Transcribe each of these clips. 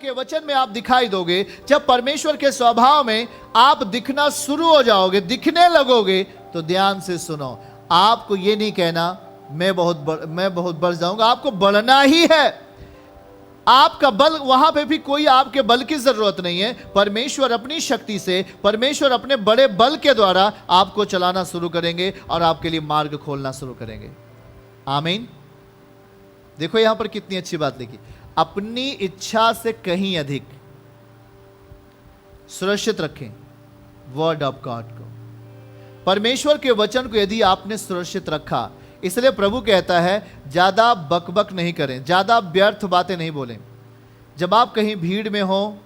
के वचन में आप दिखाई दोगे, जब परमेश्वर के स्वभाव में आप दिखना शुरू हो जाओगे, दिखने लगोगे, तो ध्यान से सुनो, आपको ये नहीं कहना मैं बहुत बढ़ जाऊंगा, आपको बढ़ना ही है। आपका बल, वहां पे भी कोई आपके बल की जरूरत नहीं है। परमेश्वर अपनी शक्ति से, परमेश्वर अपने बड़े बल के द्वारा आपको चलाना शुरू करेंगे और आपके लिए मार्ग खोलना शुरू करेंगे। आमीन। देखो यहां पर कितनी अच्छी बात लिखी, अपनी इच्छा से कहीं अधिक सुरक्षित रखें वर्ड ऑफ गॉड को। परमेश्वर के वचन को यदि आपने सुरक्षित रखा, इसलिए प्रभु कहता है ज्यादा बकबक नहीं करें, ज्यादा व्यर्थ बातें नहीं बोलें। जब आप कहीं भीड़ में हो,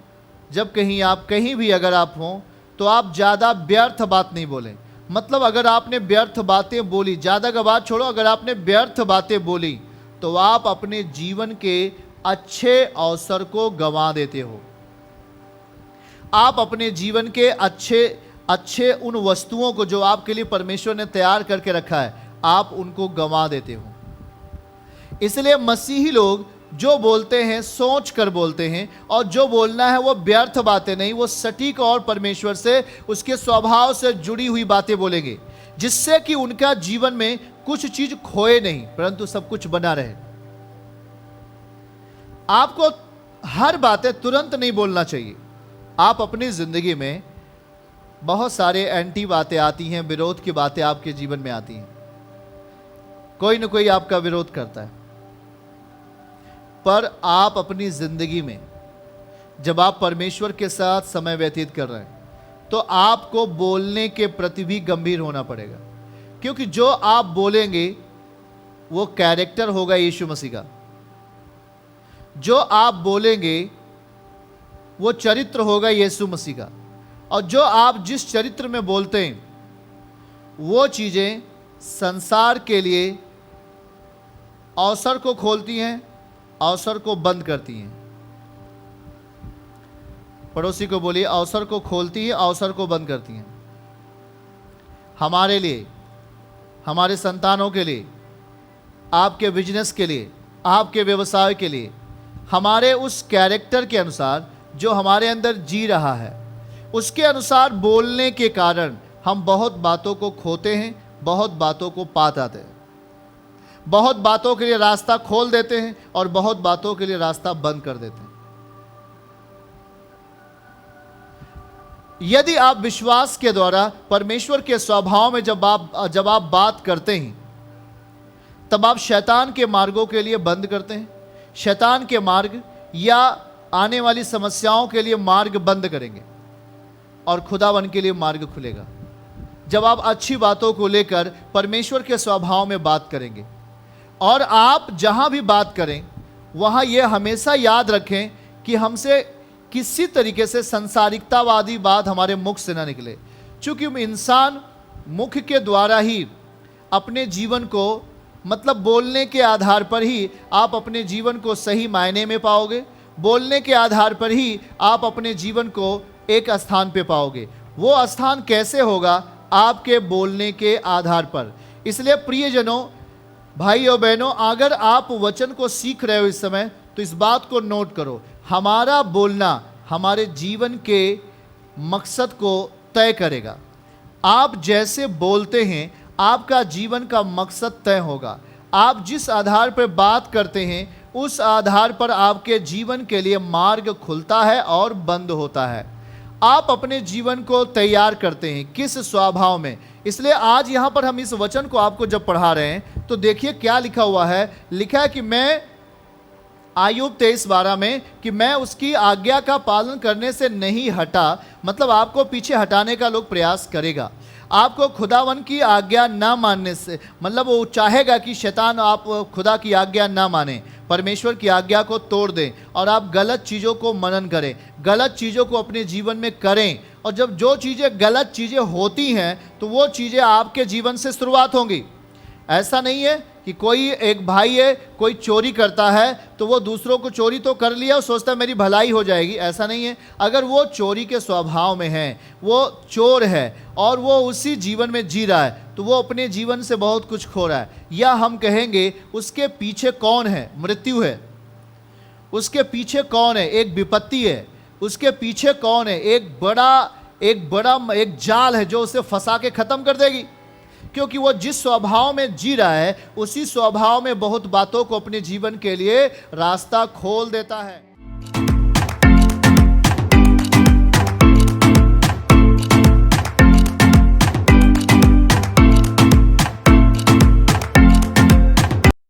जब कहीं आप कहीं भी अगर आप हो, तो आप ज्यादा व्यर्थ बात नहीं बोलें। मतलब अगर आपने व्यर्थ बातें बोली, ज्यादा का बात छोड़ो, अगर आपने व्यर्थ बातें बोली तो आप अपने जीवन के अच्छे अवसर को गंवा देते हो। आप अपने जीवन के अच्छे उन वस्तुओं को जो आपके लिए परमेश्वर ने तैयार करके रखा है, आप उनको गंवा देते हो। इसलिए मसीही लोग जो बोलते हैं सोच कर बोलते हैं, और जो बोलना है वो व्यर्थ बातें नहीं, वो सटीक और परमेश्वर से, उसके स्वभाव से जुड़ी हुई बातें बोलेंगे, जिससे कि उनका जीवन में कुछ चीज खोए नहीं, परंतु सब कुछ बना रहे। आपको हर बातें तुरंत नहीं बोलना चाहिए। आप अपनी जिंदगी में बहुत सारे एंटी बातें आती हैं, विरोध की बातें आपके जीवन में आती हैं, कोई ना कोई आपका विरोध करता है। पर आप अपनी जिंदगी में जब आप परमेश्वर के साथ समय व्यतीत कर रहे हैं, तो आपको बोलने के प्रति भी गंभीर होना पड़ेगा, क्योंकि जो आप बोलेंगे वो कैरेक्टर होगा यीशु मसीह का। जो आप बोलेंगे वो चरित्र होगा यीशु मसीह का। और जो आप जिस चरित्र में बोलते हैं, वो चीजें संसार के लिए अवसर को खोलती हैं, अवसर को बंद करती हैं। पड़ोसी को बोलिए, अवसर को खोलती है, अवसर को बंद करती हैं। हमारे लिए, हमारे संतानों के लिए, आपके बिजनेस के लिए, आपके व्यवसाय के लिए, हमारे उस कैरेक्टर के अनुसार जो हमारे अंदर जी रहा है, उसके अनुसार बोलने के कारण हम बहुत बातों को खोते हैं, बहुत बातों को पा जाते हैं, बहुत बातों के लिए रास्ता खोल देते हैं और बहुत बातों के लिए रास्ता बंद कर देते हैं। यदि आप विश्वास के द्वारा परमेश्वर के स्वभाव में जब आप बात करते हैं, तब आप शैतान के मार्गों के लिए बंद करते हैं। शैतान के मार्ग या आने वाली समस्याओं के लिए मार्ग बंद करेंगे और खुदावन के लिए मार्ग खुलेगा। जब आप अच्छी बातों को लेकर परमेश्वर के स्वभाव में बात करेंगे, और आप जहां भी बात करें वहां यह हमेशा याद रखें कि हमसे किसी तरीके से संसारिकतावादी बात हमारे मुख से ना निकले, क्योंकि इंसान मुख के द्वारा ही अपने जीवन को, मतलब बोलने के आधार पर ही आप अपने जीवन को सही मायने में पाओगे, बोलने के आधार पर ही आप अपने जीवन को एक स्थान पे पाओगे। वो स्थान कैसे होगा? आपके बोलने के आधार पर। इसलिए प्रियजनों, भाई और बहनों, अगर आप वचन को सीख रहे हो इस समय, तो इस बात को नोट करो, हमारा बोलना हमारे जीवन के मकसद को तय करेगा। आप जैसे बोलते हैं, आपका जीवन का मकसद तय होगा। आप जिस आधार पर बात करते हैं, उस आधार पर आपके जीवन के लिए मार्ग खुलता है और बंद होता है। आप अपने जीवन को तैयार करते हैं किस स्वभाव में। इसलिए आज यहाँ पर हम इस वचन को आपको जब पढ़ा रहे हैं, तो देखिए क्या लिखा हुआ है। लिखा है कि मैं, आयुब 23:12 में, कि मैं उसकी आज्ञा का पालन करने से नहीं हटा। मतलब आपको पीछे हटाने का लोग प्रयास करेगा, आपको खुदावन की आज्ञा ना मानने से, मतलब वो चाहेगा कि शैतान आप खुदा की आज्ञा ना माने, परमेश्वर की आज्ञा को तोड़ दें और आप गलत चीज़ों को मनन करें, गलत चीज़ों को अपने जीवन में करें। और जब जो चीज़ें गलत चीज़ें होती हैं, तो वो चीज़ें आपके जीवन से शुरुआत होंगी। ऐसा नहीं है कि कोई एक भाई है, कोई चोरी करता है तो वो दूसरों को चोरी तो कर लिया और सोचता है मेरी भलाई हो जाएगी। ऐसा नहीं है। अगर वो चोरी के स्वभाव में है, वो चोर है और वो उसी जीवन में जी रहा है, तो वो अपने जीवन से बहुत कुछ खो रहा है। या हम कहेंगे उसके पीछे कौन है? मृत्यु है। उसके पीछे कौन है? एक विपत्ति है। उसके पीछे कौन है? एक जाल है जो उसे फंसा के खत्म कर देगी। क्योंकि वो जिस स्वभाव में जी रहा है उसी स्वभाव में बहुत बातों को अपने जीवन के लिए रास्ता खोल देता है।